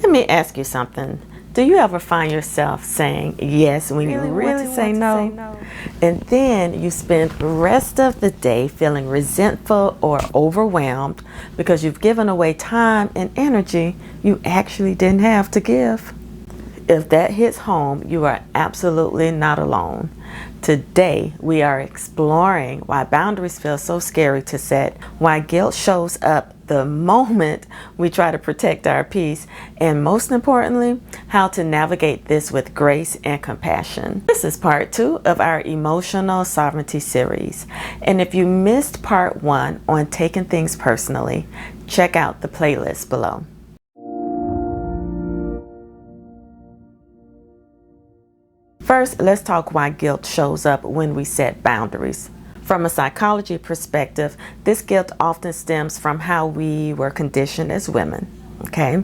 Let me ask you something. Do you ever find yourself saying yes when you really say no? And then you spend the rest of the day feeling resentful or overwhelmed because you've given away time and energy you actually didn't have to give? If that hits home, you are absolutely not alone. Today, we are exploring why boundaries feel so scary to set, why guilt shows up the moment we try to protect our peace, and most importantly, how to navigate this with grace and compassion. This is part 2 of our Emotional Sovereignty series. And if you missed part 1 on taking things personally, check out the playlist below. First, let's talk why guilt shows up when we set boundaries. From a psychology perspective, this guilt often stems from how we were conditioned as women. Okay?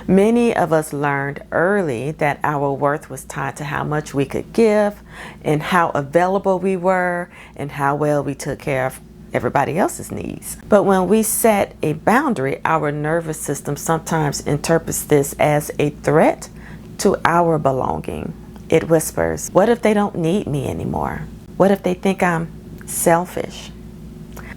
Many of us learned early that our worth was tied to how much we could give and how available we were and how well we took care of everybody else's needs. But when we set a boundary, our nervous system sometimes interprets this as a threat to our belonging. It whispers, what if they don't need me anymore? What if they think I'm selfish?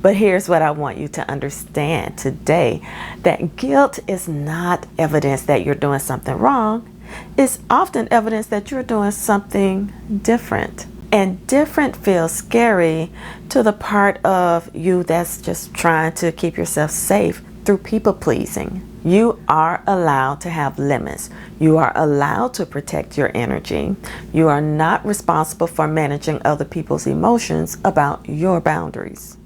But here's what I want you to understand today, that guilt is not evidence that you're doing something wrong. It's often evidence that you're doing something different. And different feels scary to the part of you that's just trying to keep yourself safe through people pleasing. You are allowed to have limits. You are allowed to protect your energy. You are not responsible for managing other people's emotions about your boundaries.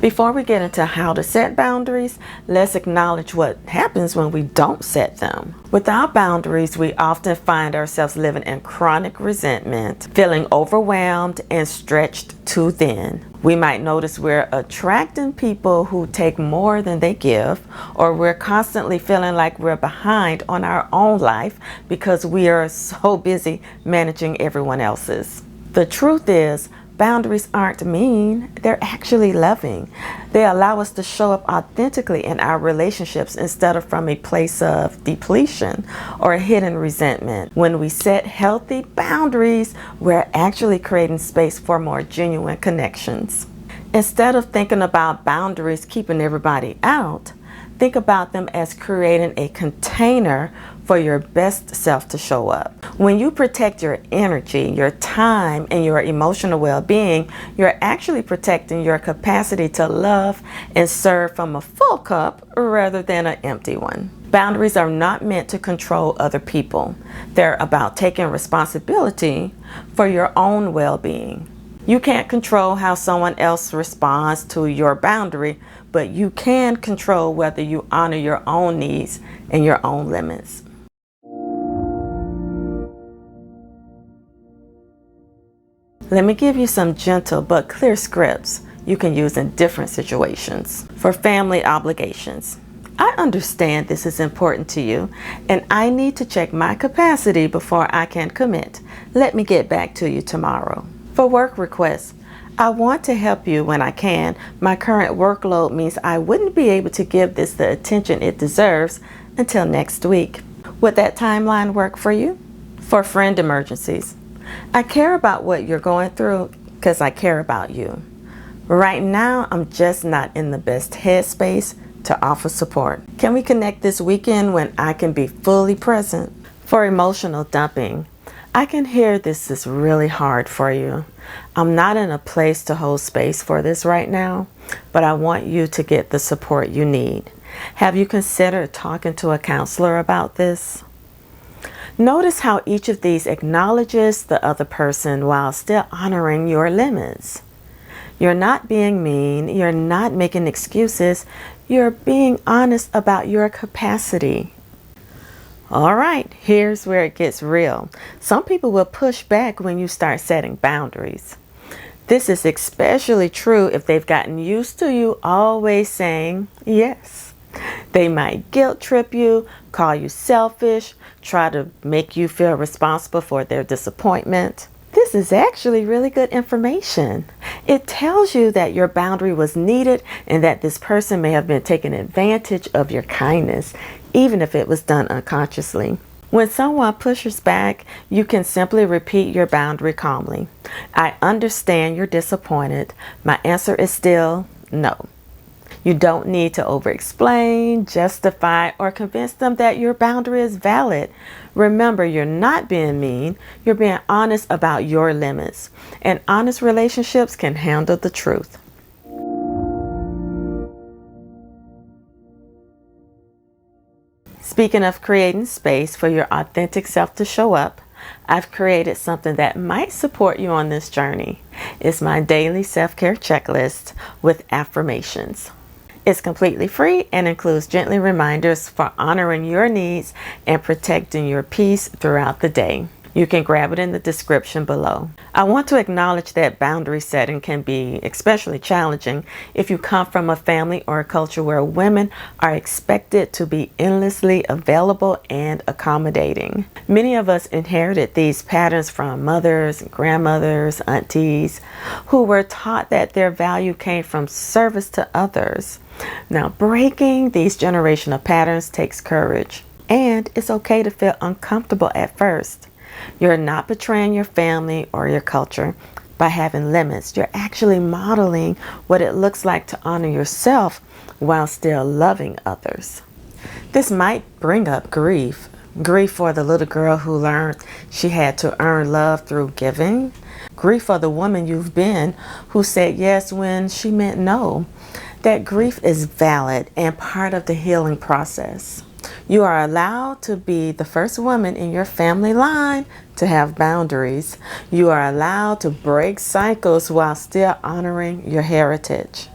Before we get into how to set boundaries, let's acknowledge what happens when we don't set them. Without boundaries, we often find ourselves living in chronic resentment, feeling overwhelmed and stretched too thin. We might notice we're attracting people who take more than they give, or we're constantly feeling like we're behind on our own life because we are so busy managing everyone else's. The truth is, boundaries aren't mean, they're actually loving. They allow us to show up authentically in our relationships instead of from a place of depletion or hidden resentment. When we set healthy boundaries, we're actually creating space for more genuine connections. Instead of thinking about boundaries keeping everybody out, think about them as creating a container for your best self to show up. When you protect your energy, your time, and your emotional well-being, you're actually protecting your capacity to love and serve from a full cup rather than an empty one. Boundaries are not meant to control other people. They're about taking responsibility for your own well-being. You can't control how someone else responds to your boundary, but you can control whether you honor your own needs and your own limits. Let me give you some gentle but clear scripts you can use in different situations. For family obligations, I understand this is important to you, and I need to check my capacity before I can commit. Let me get back to you tomorrow. For work requests, I want to help you when I can. My current workload means I wouldn't be able to give this the attention it deserves until next week. Would that timeline work for you? For friend emergencies, I care about what you're going through because I care about you. Right now, I'm just not in the best headspace to offer support. Can we connect this weekend when I can be fully present? For emotional dumping, I can hear this is really hard for you. I'm not in a place to hold space for this right now, but I want you to get the support you need. Have you considered talking to a counselor about this? Notice how each of these acknowledges the other person while still honoring your limits. You're not being mean, you're not making excuses, you're being honest about your capacity. All right, here's where it gets real. Some people will push back when you start setting boundaries. This is especially true if they've gotten used to you always saying yes. They might guilt trip you, call you selfish, try to make you feel responsible for their disappointment. This is actually really good information. It tells you that your boundary was needed and that this person may have been taking advantage of your kindness, even if it was done unconsciously. When someone pushes back, you can simply repeat your boundary calmly. I understand you're disappointed. My answer is still no. You don't need to over-explain, justify, or convince them that your boundary is valid. Remember, you're not being mean. You're being honest about your limits. And honest relationships can handle the truth. Speaking of creating space for your authentic self to show up, I've created something that might support you on this journey. It's my daily self-care checklist with affirmations. It's completely free and includes gently reminders for honoring your needs and protecting your peace throughout the day. You can grab it in the description below. I want to acknowledge that boundary setting can be especially challenging if you come from a family or a culture where women are expected to be endlessly available and accommodating. Many of us inherited these patterns from mothers, grandmothers, aunties, who were taught that their value came from service to others. Now, breaking these generational patterns takes courage, and it's okay to feel uncomfortable at first. You're not betraying your family or your culture by having limits. You're actually modeling what it looks like to honor yourself while still loving others. This might bring up grief. Grief for the little girl who learned she had to earn love through giving. Grief for the woman you've been who said yes when she meant no. That grief is valid and part of the healing process. You are allowed to be the first woman in your family line to have boundaries. You are allowed to break cycles while still honoring your heritage.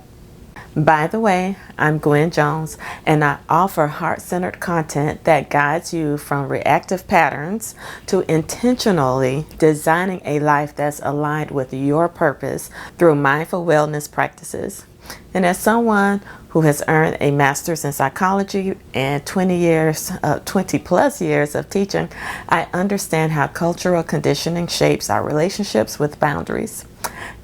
By the way, I'm Gwen Jones, and I offer heart-centered content that guides you from reactive patterns to intentionally designing a life that's aligned with your purpose through mindful wellness practices. And as someone who has earned a master's in psychology and 20 plus years of teaching, I understand how cultural conditioning shapes our relationships with boundaries.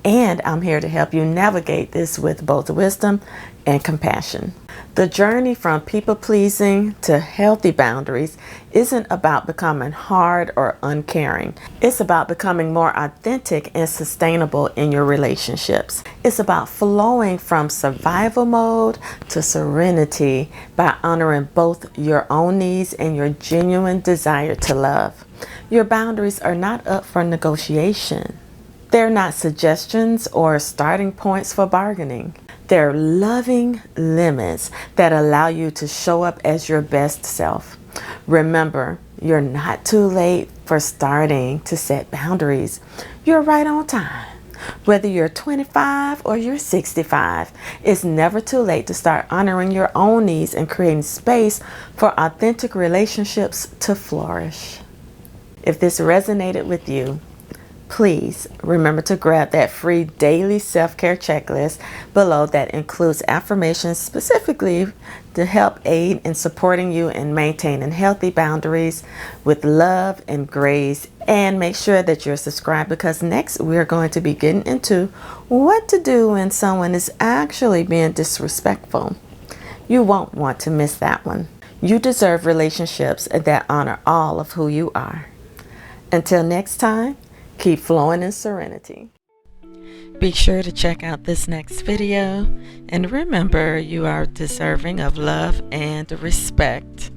And I'm here to help you navigate this with both wisdom and compassion. The journey from people-pleasing to healthy boundaries isn't about becoming hard or uncaring. It's about becoming more authentic and sustainable in your relationships. It's about flowing from survival mode to serenity by honoring both your own needs and your genuine desire to love. Your boundaries are not up for negotiation. They're not suggestions or starting points for bargaining. They're loving limits that allow you to show up as your best self. Remember, you're not too late for starting to set boundaries. You're right on time. Whether you're 25 or you're 65, it's never too late to start honoring your own needs and creating space for authentic relationships to flourish. If this resonated with you, please remember to grab that free daily self-care checklist below that includes affirmations specifically to help aid in supporting you in maintaining healthy boundaries with love and grace. And make sure that you're subscribed, because next we're going to be getting into what to do when someone is actually being disrespectful. You won't want to miss that one. You deserve relationships that honor all of who you are. Until next time, keep flowing in serenity. Be sure to check out this next video, and remember, you are deserving of love and respect.